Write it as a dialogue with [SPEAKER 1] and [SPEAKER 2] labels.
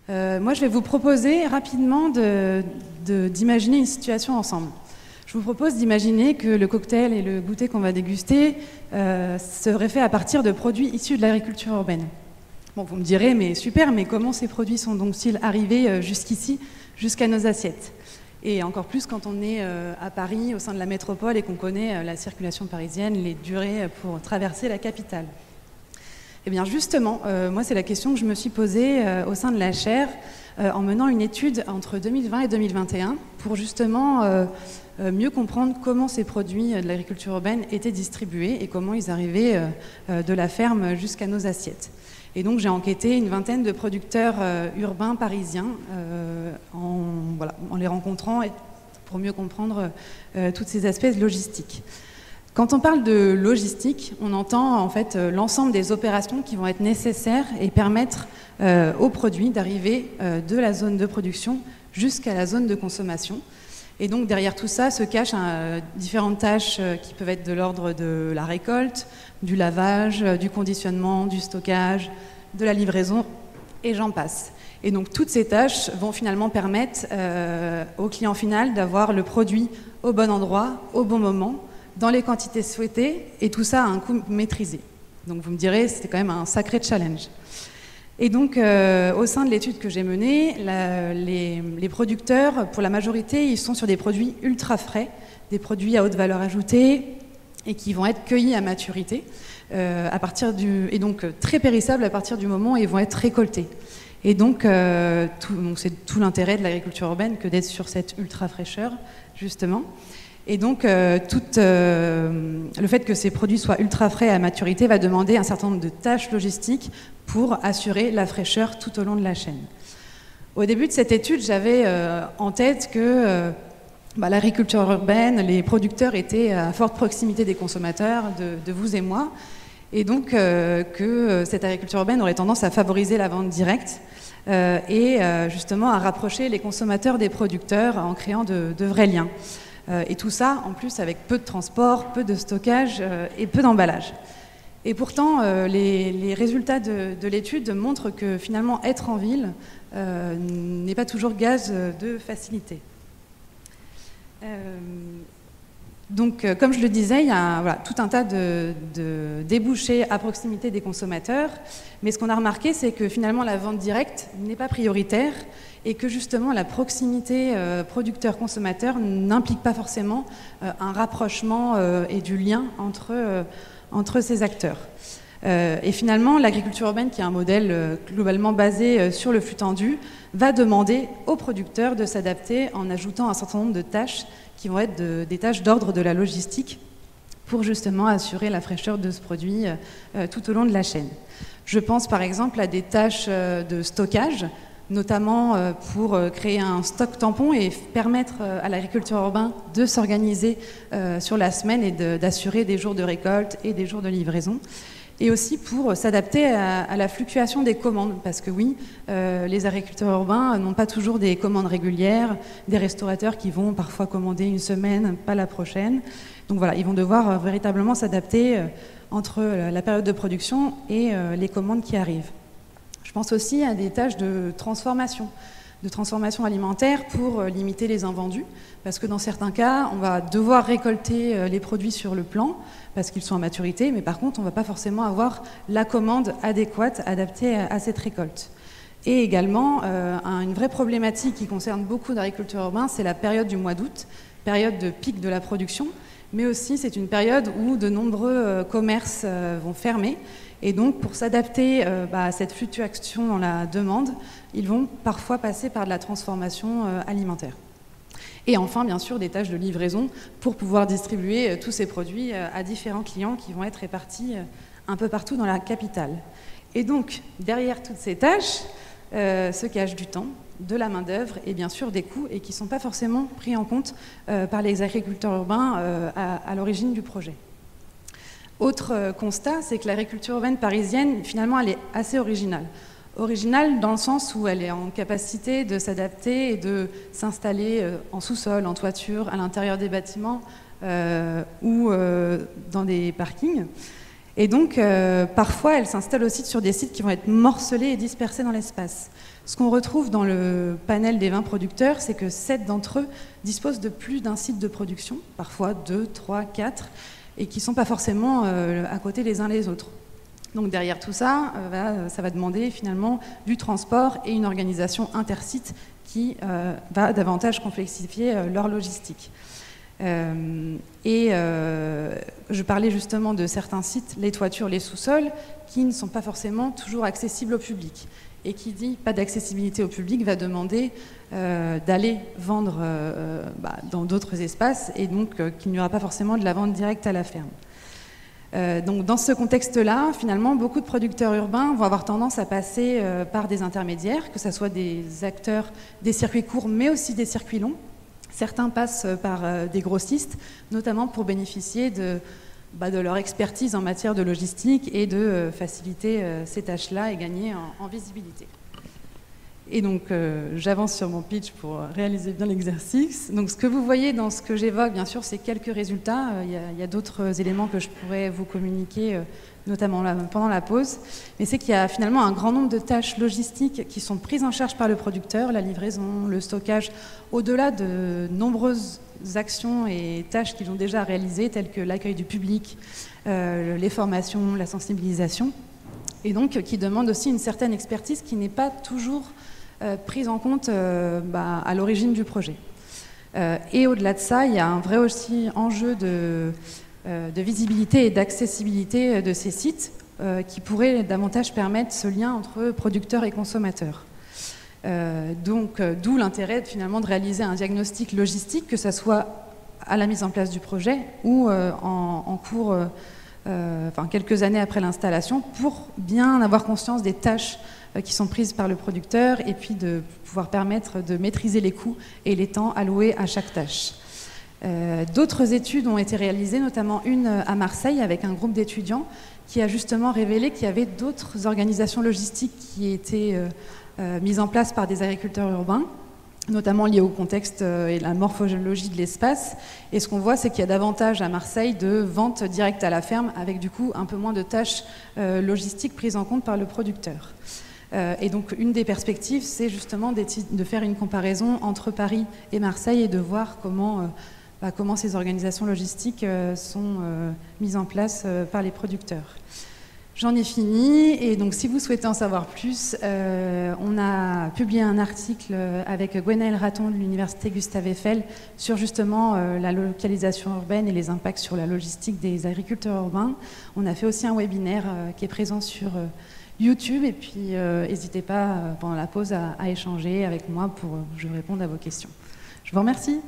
[SPEAKER 1] Moi, je vais vous proposer rapidement d'imaginer une situation ensemble. Je vous propose d'imaginer que le cocktail et le goûter qu'on va déguster seraient faits à partir de produits issus de l'agriculture urbaine. Bon, vous me direz, mais super, mais comment ces produits sont donc-ils arrivés jusqu'ici, jusqu'à nos assiettes? Et encore plus quand on est à Paris, au sein de la métropole, et qu'on connaît la circulation parisienne, les durées pour traverser la capitale. Eh bien justement, moi c'est la question que je me suis posée au sein de la chaire en menant une étude entre 2020 et 2021 pour justement mieux comprendre comment ces produits de l'agriculture urbaine étaient distribués et comment ils arrivaient de la ferme jusqu'à nos assiettes. Et donc j'ai enquêté une vingtaine de producteurs urbains parisiens en les rencontrant et pour mieux comprendre tous ces aspects logistiques. Quand on parle de logistique, on entend en fait l'ensemble des opérations qui vont être nécessaires et permettre aux produits d'arriver de la zone de production jusqu'à la zone de consommation. Et donc derrière tout ça se cachent différentes tâches qui peuvent être de l'ordre de la récolte, du lavage, du conditionnement, du stockage, de la livraison, et j'en passe. Et donc toutes ces tâches vont finalement permettre au client final d'avoir le produit au bon endroit, au bon moment, dans les quantités souhaitées, et tout ça à un coût maîtrisé. Donc vous me direz, c'était quand même un sacré challenge. Et donc, au sein de l'étude que j'ai menée, les producteurs, pour la majorité, ils sont sur des produits ultra frais, des produits à haute valeur ajoutée, et qui vont être cueillis à maturité, et donc très périssables à partir du moment où ils vont être récoltés. Et donc c'est tout l'intérêt de l'agriculture urbaine que d'être sur cette ultra fraîcheur, justement. Et donc, le fait que ces produits soient ultra frais à maturité va demander un certain nombre de tâches logistiques pour assurer la fraîcheur tout au long de la chaîne. Au début de cette étude, j'avais en tête que l'agriculture urbaine, les producteurs étaient à forte proximité des consommateurs, de vous et moi, et donc que cette agriculture urbaine aurait tendance à favoriser la vente directe et justement à rapprocher les consommateurs des producteurs en créant de vrais liens. Et tout ça, en plus, avec peu de transport, peu de stockage et peu d'emballage. Et pourtant, les résultats de l'étude montrent que finalement, être en ville n'est pas toujours gage de facilité. Donc, comme je le disais, il y a tout un tas de débouchés à proximité des consommateurs. Mais ce qu'on a remarqué, c'est que finalement, la vente directe n'est pas prioritaire et que justement, la proximité producteur-consommateur n'implique pas forcément un rapprochement et du lien entre ces acteurs. Et finalement, l'agriculture urbaine, qui est un modèle globalement basé sur le flux tendu, va demander aux producteurs de s'adapter en ajoutant un certain nombre de tâches qui vont être des tâches d'ordre de la logistique pour justement assurer la fraîcheur de ce produit tout au long de la chaîne. Je pense par exemple à des tâches de stockage, notamment pour créer un stock tampon et permettre à l'agriculture urbaine de s'organiser sur la semaine et d'assurer des jours de récolte et des jours de livraison. Et aussi pour s'adapter à la fluctuation des commandes, parce que oui, les agriculteurs urbains n'ont pas toujours des commandes régulières, des restaurateurs qui vont parfois commander une semaine, pas la prochaine. Donc voilà, ils vont devoir véritablement s'adapter entre la période de production et les commandes qui arrivent. Je pense aussi à des tâches de transformation alimentaire pour limiter les invendus, parce que dans certains cas, on va devoir récolter les produits sur le plan, parce qu'ils sont à maturité, mais par contre, on ne va pas forcément avoir la commande adéquate, adaptée à cette récolte. Et également, une vraie problématique qui concerne beaucoup d'agriculteurs urbains, c'est la période du mois d'août, période de pic de la production, mais aussi c'est une période où de nombreux commerces vont fermer. Et donc, pour s'adapter à cette fluctuation dans la demande, ils vont parfois passer par de la transformation alimentaire. Et enfin, bien sûr, des tâches de livraison pour pouvoir distribuer tous ces produits à différents clients qui vont être répartis un peu partout dans la capitale. Et donc, derrière toutes ces tâches, se cache du temps, de la main-d'œuvre et bien sûr des coûts et qui ne sont pas forcément pris en compte par les agriculteurs urbains à l'origine du projet. Autre constat, c'est que l'agriculture urbaine parisienne, finalement, elle est assez originale. Originale dans le sens où elle est en capacité de s'adapter et de s'installer en sous-sol, en toiture, à l'intérieur des bâtiments ou dans des parkings. Et donc, parfois, elles s'installent aussi sur des sites qui vont être morcelés et dispersés dans l'espace. Ce qu'on retrouve dans le panel des 20 producteurs, c'est que 7 d'entre eux disposent de plus d'un site de production, parfois 2, 3, 4, et qui ne sont pas forcément à côté les uns les autres. Donc derrière tout ça, ça va demander finalement du transport et une organisation intersite qui va davantage complexifier leur logistique. Je parlais justement de certains sites, les toitures, les sous-sols, qui ne sont pas forcément toujours accessibles au public. Et qui dit pas d'accessibilité au public va demander d'aller vendre dans d'autres espaces et donc qu'il n'y aura pas forcément de la vente directe à la ferme. Donc dans ce contexte-là, finalement, beaucoup de producteurs urbains vont avoir tendance à passer par des intermédiaires, que ce soit des acteurs des circuits courts, mais aussi des circuits longs. Certains passent par des grossistes, notamment pour bénéficier de leur expertise en matière de logistique et de faciliter ces tâches-là et gagner en visibilité. Et donc, j'avance sur mon pitch pour réaliser bien l'exercice. Donc, ce que vous voyez dans ce que j'évoque, bien sûr, c'est quelques résultats. Il y a d'autres éléments que je pourrais vous communiquer, notamment pendant la pause. Mais c'est qu'il y a finalement un grand nombre de tâches logistiques qui sont prises en charge par le producteur, la livraison, le stockage, au-delà de nombreuses actions et tâches qu'ils ont déjà réalisées, telles que l'accueil du public, les formations, la sensibilisation, et donc qui demandent aussi une certaine expertise qui n'est pas toujours prise en compte à l'origine du projet. Et au-delà de ça, il y a un vrai aussi enjeu de visibilité et d'accessibilité de ces sites qui pourrait davantage permettre ce lien entre producteurs et consommateurs. D'où l'intérêt finalement de réaliser un diagnostic logistique, que ce soit à la mise en place du projet ou en cours, quelques années après l'installation, pour bien avoir conscience des tâches qui sont prises par le producteur et puis de pouvoir permettre de maîtriser les coûts et les temps alloués à chaque tâche. D'autres études ont été réalisées, notamment une à Marseille avec un groupe d'étudiants qui a justement révélé qu'il y avait d'autres organisations logistiques qui étaient mises en place par des agriculteurs urbains, notamment liées au contexte et la morphologie de l'espace. Et ce qu'on voit, c'est qu'il y a davantage à Marseille de ventes directes à la ferme, avec du coup un peu moins de tâches logistiques prises en compte par le producteur. Et donc une des perspectives, c'est justement de faire une comparaison entre Paris et Marseille et de voir comment ces organisations logistiques sont mises en place par les producteurs. J'en ai fini, et donc si vous souhaitez en savoir plus, on a publié un article avec Gwenaëlle Raton de l'Université Gustave Eiffel sur justement la localisation urbaine et les impacts sur la logistique des agriculteurs urbains. On a fait aussi un webinaire qui est présent sur YouTube, et puis n'hésitez pas pendant la pause à échanger avec moi pour que je réponde à vos questions. Je vous remercie.